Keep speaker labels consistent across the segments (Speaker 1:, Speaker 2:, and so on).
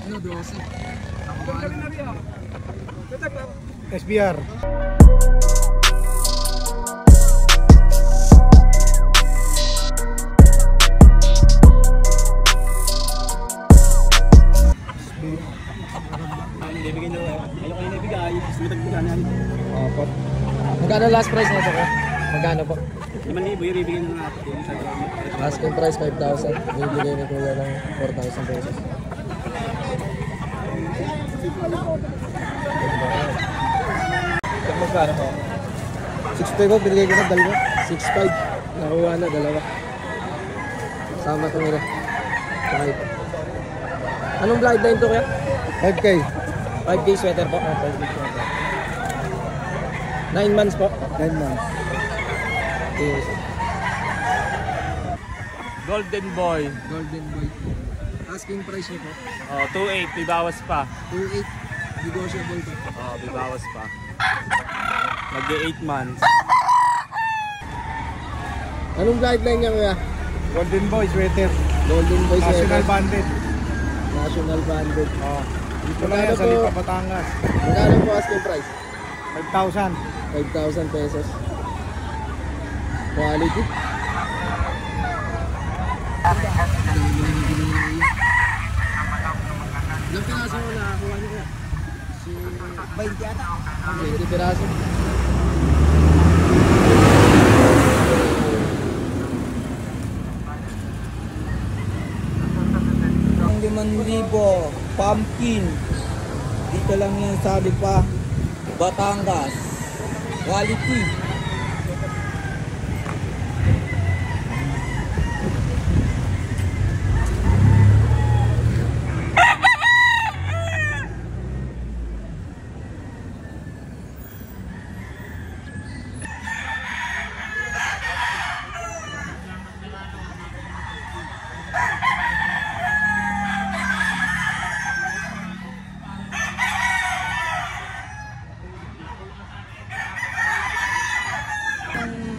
Speaker 1: Ano, 12.
Speaker 2: SBR.
Speaker 3: Ibigay nyo, ayoko yung ibigay, sumitag po gana.
Speaker 1: Opo. Magkano last price na ito ko? Magkano po?
Speaker 3: 5,000 yung ibigay nyo nga.
Speaker 1: Asking price 5,000. Ibigay ni Kuya ng 4,000 pesos. Magkano po?
Speaker 2: 6.5 po, binigay ko na dalawa.
Speaker 1: 6,500. Nakuha na, dalawa. Sama ito nila. Tsaka ito. Anong bloodline to kaya?
Speaker 2: 5K.
Speaker 1: 5K sweater po. 5K sweater. 9 months po.
Speaker 2: 9 months.
Speaker 1: Yes.
Speaker 4: Golden Boy.
Speaker 1: Golden Boy. Asking price niyo po?
Speaker 4: 2.8, bibawas pa.
Speaker 1: 2,800. Negotiable po.
Speaker 4: Bibawas pa. Mag-8 months.
Speaker 1: Anong bloodline niya kuya?
Speaker 2: Golden Boy sweater.
Speaker 1: Golden Boy sweater.
Speaker 2: National Banded.
Speaker 1: National Banded.
Speaker 2: Dito lang yan sa Lipa, Batangas.
Speaker 1: Magkano po asking price?
Speaker 2: 5,000.
Speaker 1: 5,000 pesos. Quality. Ilang piraso mo nakakuha niyo kaya? 20 ata. 20 piraso.
Speaker 5: Ang 5,000 pumpkin. Dito lang yan sa Lipa, Batangas. Quality.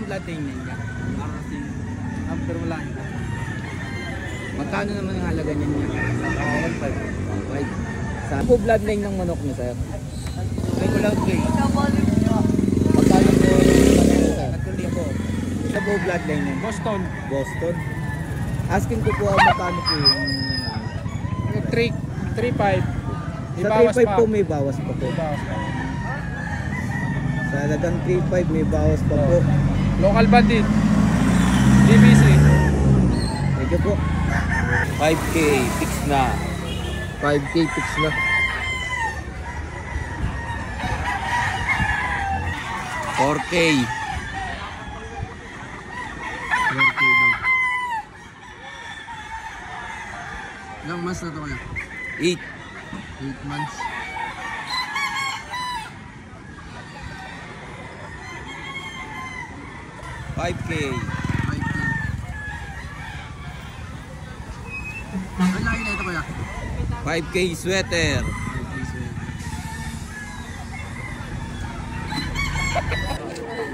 Speaker 1: Latin niya. Pero wala niya. Magkano naman ang halaga niya niya? 1.5. Saan po bloodline ng manok niya sir? Ay ko lang 3. Magkano po sir? 3,000. Sa po bloodline niya?
Speaker 4: Boston.
Speaker 1: Boston. Asking ko po magkano po yung
Speaker 4: 3.5.
Speaker 1: sa 3.5 po may bawas pa po. Sa halagang 3.5 may bawas pa po.
Speaker 4: Local bandit. DBC.
Speaker 1: Thank you po.
Speaker 5: 5K, fix na.
Speaker 1: 5K fix na.
Speaker 5: $4K.
Speaker 1: 4K daw. Ilang months na ito kaya?
Speaker 5: 8.
Speaker 1: 8 months.
Speaker 5: $5K.
Speaker 1: 5K. Ang laki na ito kaya?
Speaker 5: 5K sweater.
Speaker 1: 5K sweater.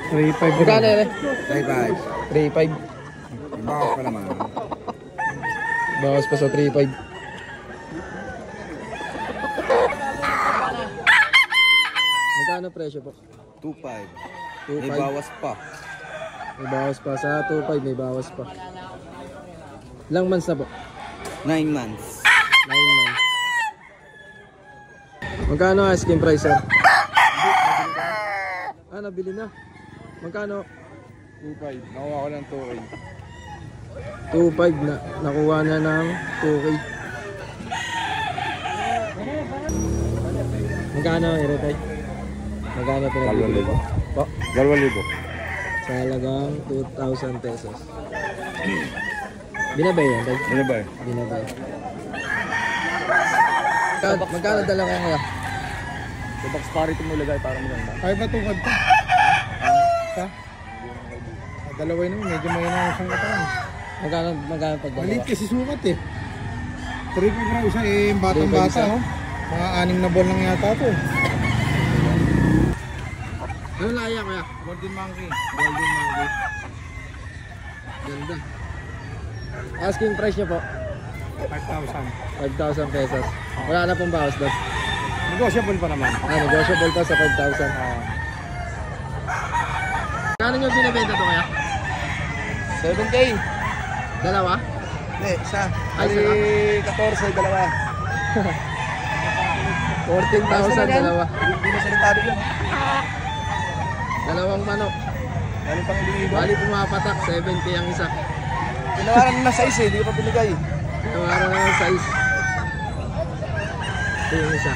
Speaker 2: 3.5.
Speaker 1: Magkano yun eh?
Speaker 5: 3.5.
Speaker 1: 3.5.
Speaker 5: Bawas pa naman.
Speaker 1: Bawas pa sa 3.5. Magkano presyo po?
Speaker 5: 2.5. May
Speaker 1: 2.5.
Speaker 5: bawas pa.
Speaker 1: May bawas pa. Sa 2.5 may bawas pa. Ilang months na po?
Speaker 5: 9 months.
Speaker 1: 9 months. Magkano asking price sir? Nabili na. Magkano?
Speaker 2: 2.5. Nakuha ko ng 2K.
Speaker 1: 2.5 na. Nakuha na ng 2K. Magkano i-retay? Magkano pinag-ibig po? Po?
Speaker 2: 2,000.
Speaker 1: Sa halagang 2,000 pesos. Binabay yan, tay?
Speaker 2: Binabay.
Speaker 1: Binabay. Magkano dala kaya kaya?
Speaker 4: Sa box parity mo lagay para maganda.
Speaker 2: Kaya ba tungkod ka? Ha? Dalawa yun naman, medyo may na isang katawan.
Speaker 1: Magkano pag dalawa?
Speaker 2: Maliit kasi sukat eh. 3.5 na isa eh, batang-bata oh. Mga 6 na buwan lang yata ito eh.
Speaker 1: Ano laya kaya?
Speaker 2: Golden Monkey.
Speaker 1: Golden Monkey. Ganda. Asking price niya po?
Speaker 2: 5,000.
Speaker 1: 5,000 pesos. Wala na pong bawas doon.
Speaker 2: Negotiable pa naman.
Speaker 1: Negotiable pa sa 5,000. Kano nyo binibenta to kaya?
Speaker 5: 7K.
Speaker 1: Dalawa?
Speaker 5: Hindi, isa.
Speaker 1: Ay, isa
Speaker 5: 14, dalawa.
Speaker 1: 14,000 dalawa.
Speaker 5: Hindi na sanitado yun.
Speaker 1: Dalawang manok.
Speaker 5: Galing pang ilibo.
Speaker 1: Bali pumapatak, 70 ang isa.
Speaker 5: Tinawaran na size eh, hindi ko pa binigay.
Speaker 1: Tinawaran na ng size. Ito yung isa.